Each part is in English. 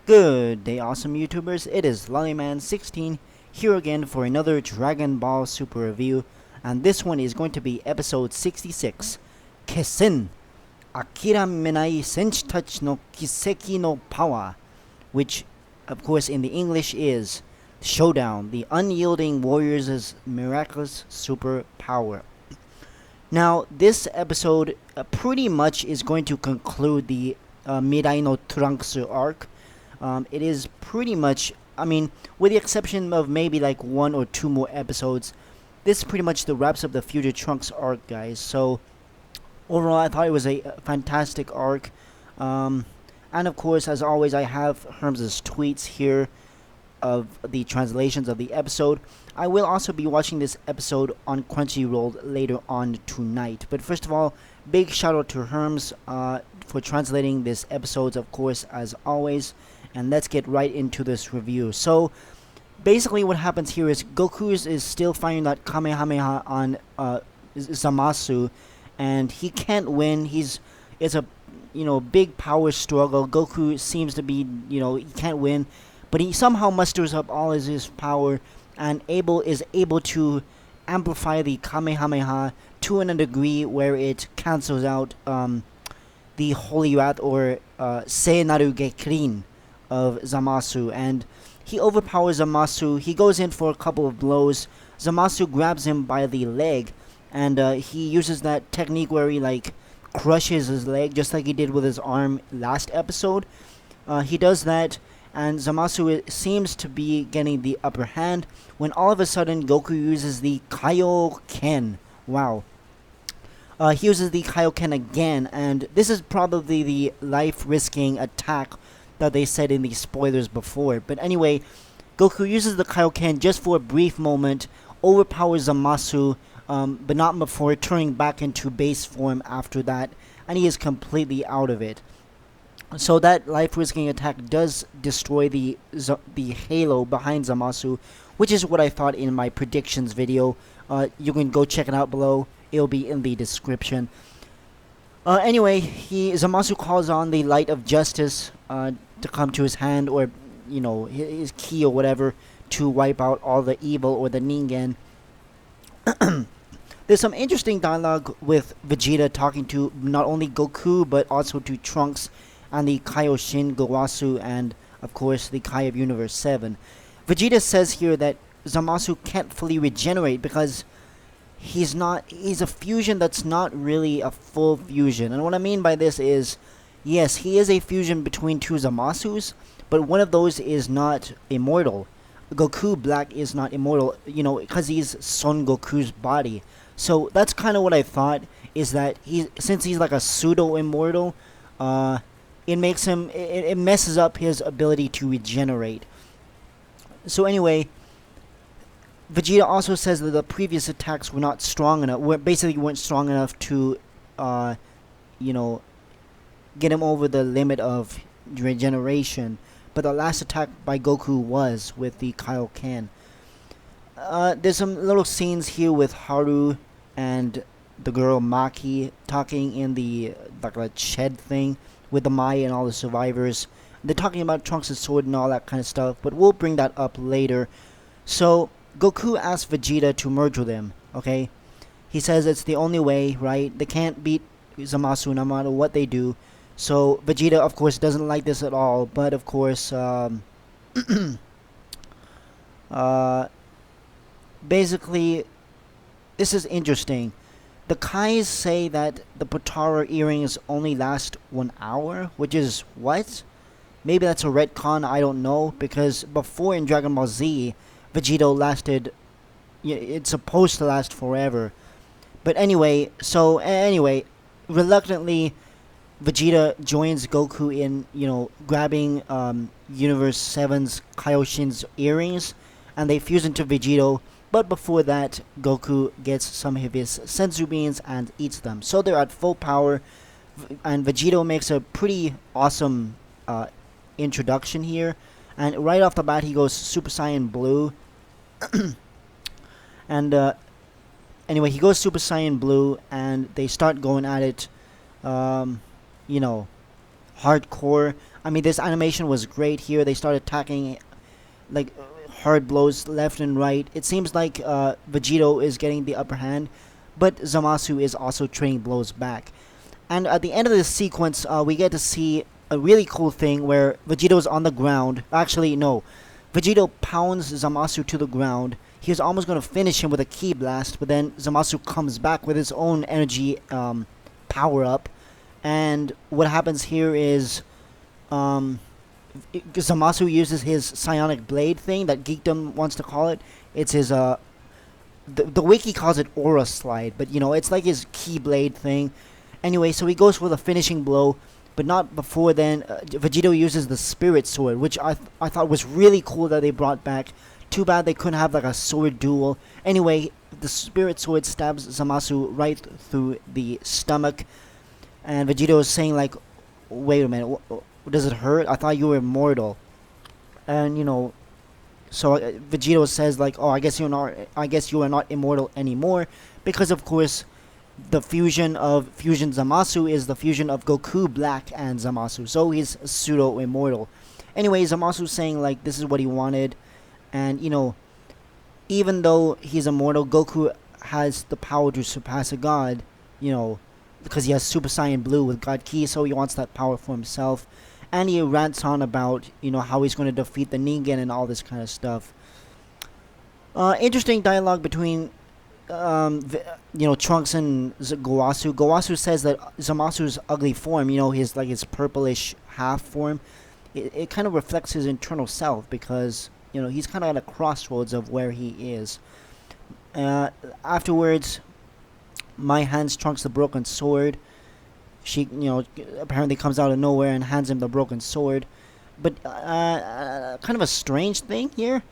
Good day, awesome YouTubers. It is Lollyman16 here again for another Dragon Ball Super review, and this one is going to be episode 66, Kessen, Akiramenai Senshi Tachi no Kiseki no Power, which, of course, in the English is Showdown, the Unyielding Warriors' Miraculous Super Power. Now, this episode pretty much is going to conclude the Mirai no Trunks arc. It is pretty much, with the exception of maybe like one or two more episodes, this is pretty much the wraps up the Future Trunks arc, guys. So, overall, I thought it was a fantastic arc. And of course, as always, I have Herms' tweets here of the translations of the episode. I will also be watching this episode on Crunchyroll later on tonight. But first of all, big shout out to Herms for translating this episode, of course, as always. And let's get right into this review. So, basically what happens here is Goku is still firing that Kamehameha on Zamasu, and he can't win. It's a big power struggle. Goku seems to be he can't win, but he somehow musters up all his power and is able to amplify the Kamehameha to a degree where it cancels out the Holy Wrath or Seinaru Gekirin of Zamasu, and he overpowers Zamasu. He goes in for a couple of blows. Zamasu grabs him by the leg, and he uses that technique where he crushes his leg, just like he did with his arm last episode. He does that, and Zamasu seems to be getting the upper hand when all of a sudden Goku uses the Kaioken. Wow. He uses the Kaioken again, and this is probably the life-risking attack that they said in the spoilers before. But anyway, Goku uses the Kaioken just for a brief moment, overpowers Zamasu, but not before turning back into base form after that, and he is completely out of it. So that life-risking attack does destroy the halo behind Zamasu, which is what I thought in my predictions video. You can go check it out below. It'll be in the description. Anyway, Zamasu calls on the Light of Justice to come to his hand, or his ki or whatever, to wipe out all the evil or the Ningen. There's some interesting dialogue with Vegeta talking to not only Goku but also to Trunks and the Kaioshin Gowasu and of course the Kai of Universe 7. Vegeta says here that Zamasu can't fully regenerate because he's a fusion that's not really a full fusion. And what I mean by this is, yes, he is a fusion between two Zamasus, but one of those is not immortal. Goku Black is not immortal, because he's Son Goku's body. So that's kind of what I thought, is that since he's like a pseudo-immortal, it messes up his ability to regenerate. So anyway, Vegeta also says that the previous attacks were not strong enough. Weren't strong enough to, get him over the limit of regeneration. But the last attack by Goku was with the Kaioken. There's some little scenes here with Haru and the girl Maki talking in the shed thing with the Mai and all the survivors. They're talking about Trunks' sword and all that kind of stuff, but we'll bring that up later. So Goku asks Vegeta to merge with him, okay? He says it's the only way, right? They can't beat Zamasu no matter what they do. So Vegeta, of course, doesn't like this at all, but of course, basically, this is interesting. The Kais say that the Potara earrings only last 1 hour, which is what? Maybe that's a retcon, I don't know, because before in Dragon Ball Z, Vegeta lasted, it's supposed to last forever. But anyway, reluctantly, Vegeta joins Goku in, grabbing Universe 7's Kaioshin's earrings, and they fuse into Vegito. But before that, Goku gets some of his senzu beans and eats them. So they're at full power, and Vegito makes a pretty awesome introduction here. And right off the bat, he goes Super Saiyan Blue. And anyway, he goes Super Saiyan Blue, and they start going at it, hardcore. I mean, this animation was great here. They started attacking like hard blows left and right. It seems like Vegito is getting the upper hand, but Zamasu is also trading blows back. And at the end of this sequence, we get to see a really cool thing where Vegito's on the ground. Actually, no. Vegito pounds Zamasu to the ground. He was almost going to finish him with a ki blast, but then Zamasu comes back with his own energy power up. And what happens here is Zamasu uses his psionic blade thing that Geekdom wants to call it. It's his the wiki calls it aura slide, but you know, it's like his ki blade thing. Anyway, so he goes for the finishing blow, but not before then. Vegito uses the spirit sword, which I thought was really cool that they brought back. Too bad they couldn't have like a sword duel. Anyway, the spirit sword stabs Zamasu right through the stomach, and Vegito is saying like, wait a minute, does it hurt? I thought you were immortal. And you know, so Vegito says like, oh, I guess you are not immortal anymore, because of course the fusion Zamasu is the fusion of Goku Black and Zamasu, so he's pseudo immortal. Anyway, Zamasu's saying like this is what he wanted, and you know, even though he's immortal, Goku has the power to surpass a god, you know, because he has Super Saiyan Blue with God Ki, so he wants that power for himself. And he rants on about, you know, how he's going to defeat the Ningen and all this kind of stuff. Interesting dialogue between, you know, Trunks and Gowasu. Gowasu says that Zamasu's ugly form, you know, his purplish half form, it kind of reflects his internal self, because, you know, he's kind of at a crossroads of where he is. Afterwards, Mai hands Trunks the broken sword. She, you know, apparently comes out of nowhere and hands him the broken sword. But kind of a strange thing here.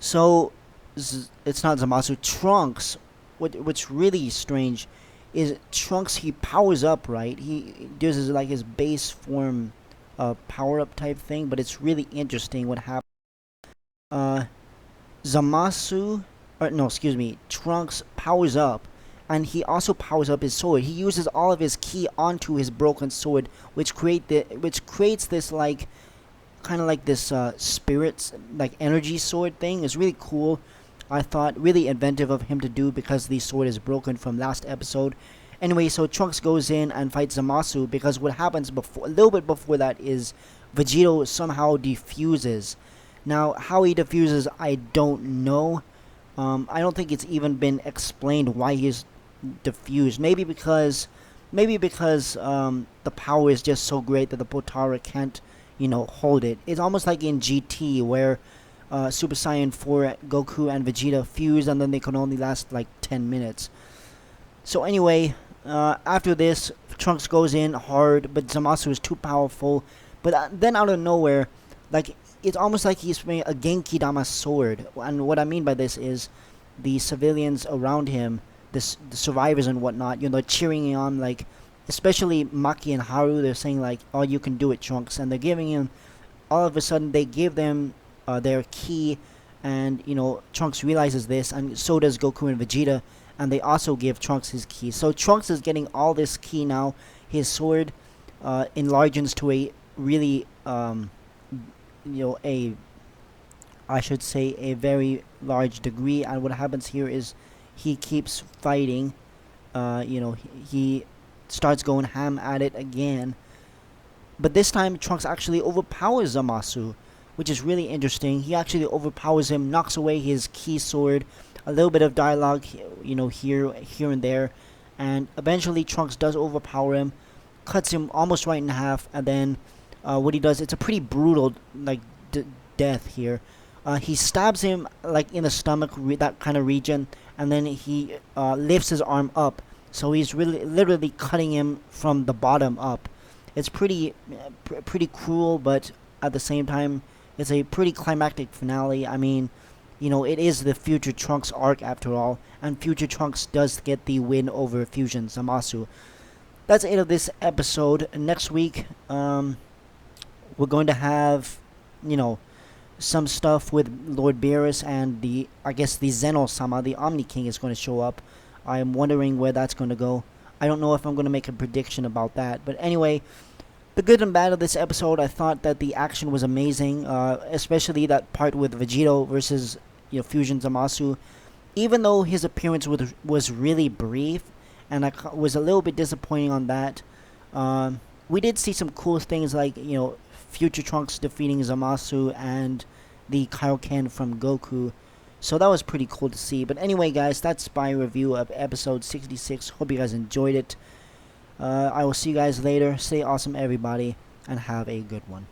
So it's not Zamasu. Trunks. What's really strange is Trunks. He powers up, right? He does his base form, power up type thing. But it's really interesting what happened. Trunks powers up, and he also powers up his sword. He uses all of his ki onto his broken sword, which creates this like kind of like this spirits like energy sword thing. It's really cool. I thought really inventive of him to do, because the sword is broken from last episode. Anyway, so Trunks goes in and fights Zamasu, because what happens a little bit before that is Vegito somehow defuses. Now, how he diffuses, I don't know. I don't think it's even been explained why he's diffused. Maybe because the power is just so great that the Potara can't, you know, hold it. It's almost like in GT, where Super Saiyan 4 Goku and Vegeta fuse, and then they can only last like 10 minutes. So anyway, after this, Trunks goes in hard, but Zamasu is too powerful. But then out of nowhere, like, it's almost like he's playing a Genki Dama sword. And what I mean by this is the civilians around him, the survivors and whatnot, you know, cheering on, like, especially Maki and Haru. They're saying like, oh, you can do it, Trunks. And they're giving him, all of a sudden they give them their ki, and you know, Trunks realizes this, and so does Goku and Vegeta, and they also give Trunks his ki. So Trunks is getting all this ki now. His sword enlarges to a really you know, I should say a very large degree. And what happens here is he keeps fighting. You know, he starts going ham at it again, but this time Trunks actually overpowers Zamasu, which is really interesting. He actually overpowers him, knocks away his ki sword. A little bit of dialogue, you know, here and there, and eventually Trunks does overpower him, cuts him almost right in half, and then what he does, it's a pretty brutal like death here. He stabs him like in the stomach, that kind of region, and then he lifts his arm up, so he's really literally cutting him from the bottom up. It's pretty cruel, but at the same time it's a pretty climactic finale. I mean, you know, it is the Future Trunks arc after all, and Future Trunks does get the win over Fusion Zamasu. That's it of this episode. Next week, we're going to have, you know, some stuff with Lord Beerus, and I guess the Zeno-sama, the Omni King, is going to show up. I'm wondering where that's going to go. I don't know if I'm going to make a prediction about that. But anyway, the good and bad of this episode, I thought that the action was amazing, especially that part with Vegito versus Fusion Zamasu. Even though his appearance was really brief, and I was a little bit disappointing on that. We did see some cool things like Future Trunks defeating Zamasu and the Kaioken from Goku. So that was pretty cool to see. But anyway, guys, that's my review of episode 66. Hope you guys enjoyed it. I will see you guys later. Stay awesome, everybody, and have a good one.